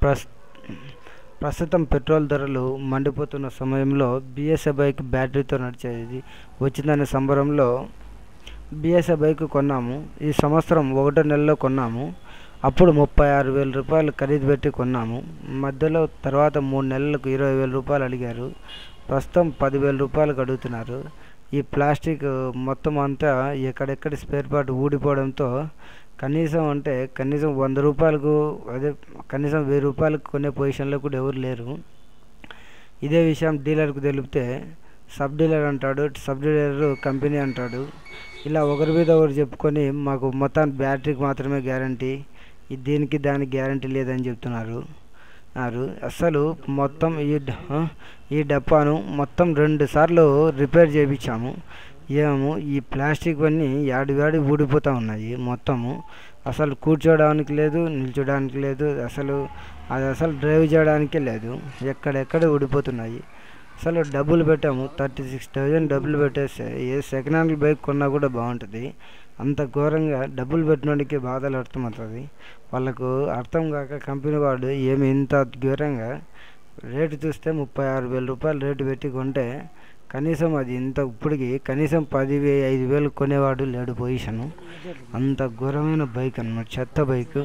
ప్రస్ ప్రస్తుతం పెట్రోల్ ధరలు మండిపోతున్న సమయంలో బిఎస్ఏ బైక్ బ్యాటరీతో నడిచేది వచ్చిందనే సంబరంలో బిఎస్ఏ బైక్ కొన్నాము. ఈ సంవత్సరం 1 నెలలో కొన్నాము. అప్పుడు 36,000 రూపాయలు ఖరీదు పెట్టి కొన్నాము. మధ్యలో తర్వాత 3 నెలలకు 20,000 రూపాయలు అడిగారు. ప్రస్తుతం 10,000 రూపాయలకు అడుగుతున్నారు. ఈ ప్లాస్టిక్ మొత్తం అంతా ఎక్కడెక్కడ స్పేర్ పార్ట్ ఊడిపోవడంతో కనీసం 100 రూపాయలకు అదే కనీసం 1000 రూపాయలకు కొనే పొజిషన్లో కూడా ఎవరు లేరు. ఇదే విషయం డీలర్కు తెలిపితే సబ్ డీలర్ అంటాడు, సబ్ డీలర్ కంపెనీ అంటాడు. ఇలా ఒకరి మీద ఒకరు చెప్పుకొని మాకు మొత్తానికి బ్యాటరీకి మాత్రమే గ్యారంటీ, దీనికి దానికి గ్యారంటీ లేదని చెప్తున్నారు. అసలు మొత్తం ఈ డబ్బాను మొత్తం 2 సార్లు రిపేర్ చేయించాము. ఈ ప్లాస్టిక్ అన్నీ యాడి ఊడిపోతూ ఉన్నాయి. మొత్తము అసలు కూర్చోడానికి లేదు, నిల్చోడానికి లేదు, అసలు డ్రైవ్ చేయడానికే లేదు. ఎక్కడెక్కడ ఊడిపోతున్నాయి. అసలు డబ్బులు పెట్టాము, 36,000 డబ్బులు పెట్టేస్తే ఏ సెకండ్ హ్యాండ్ బైక్ కొన్నా కూడా బాగుంటుంది. అంత ఘోరంగా డబ్బులు పెట్టినోడికి బాధలు అర్థమవుతుంది. వాళ్ళకు అర్థం కాక కంపెనీ వాడు ఏమి ఇంత ఘోరంగా రేటు చూస్తే 36,000 రూపాయలు రేటు పెట్టి కొంటే కనీసం అది ఇప్పటికి కనీసం 5,000 కొనేవాడు లేడు పొజిషను. అంత ఘోరమైన బైక్ అన్నమాట, చెత్త బైక్.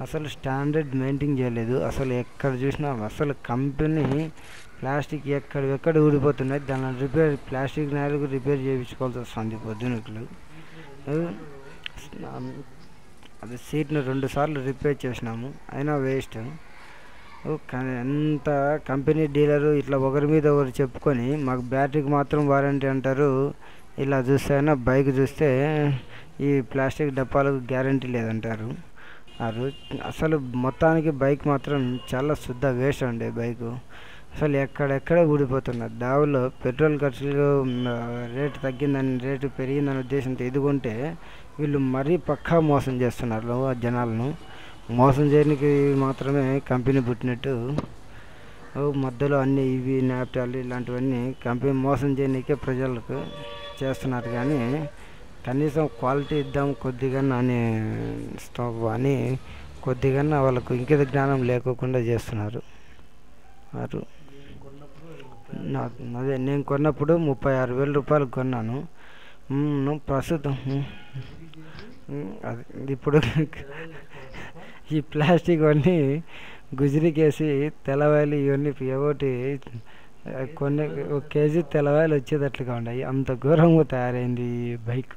అసలు స్టాండర్డ్ మెయింటైన్ చేయలేదు. అసలు ఎక్కడ చూసినా అసలు కంపెనీ ప్లాస్టిక్ ఎక్కడ ఊడిపోతున్నాయి. దాని ప్లాస్టిక్ నాయలకు రిపేర్ చేయించుకోవాల్సి వస్తుంది పొద్దునట్లు. అది సీట్ను 2 సార్లు రిపేర్ చేసినాము, అయినా వేస్ట్. కానీ ఎంత కంపెనీ డీలరు ఇట్లా ఒకరి మీద ఒకరు చెప్పుకొని మాకు బ్యాటరీకి మాత్రం వారంటీ అంటారు. ఇలా చూస్తే బైక్ చూస్తే ఈ ప్లాస్టిక్ డబ్బాలకు గ్యారంటీ లేదంటారు. అసలు మొత్తానికి బైక్ మాత్రం చాలా శుద్ధ వేస్ట్ అండి బైకు. అసలు ఎక్కడెక్కడ ఊడిపోతున్నారు. దావులో పెట్రోల్ ఖర్చులు రేటు పెరిగిందనే ఉద్దేశంతో ఎదుగుంటే వీళ్ళు మరీ పక్కా మోసం చేస్తున్నారు జనాలను. మోసం చేయడానికి మాత్రమే కంపెనీ పుట్టినట్టు మధ్యలో అన్నీ ఇవి నాప్టాలు ఇలాంటివన్నీ కంపెనీ మోసం చేయడానికే ప్రజలకు చేస్తున్నారు. కానీ కనీసం క్వాలిటీ ఇద్దాం కొద్దిగా అని కొద్దిగా వాళ్ళకు ఇంకిత జ్ఞానం లేకోకుండా చేస్తున్నారు. అదే నేను కొన్నప్పుడు 36,000 రూపాయలకు కొన్నాను. ప్రస్తుతం ఇప్పుడు ఈ ప్లాస్టిక్ అన్నీ గుజరికేసి తెల్లవాయలు ఇవన్నీ ఒకటి కొన్ని 1 కేజీ తెల్లవాయలు వచ్చేటట్లుగా ఉన్నాయి. అంత ఘోరంగా తయారైంది ఈ బైక్.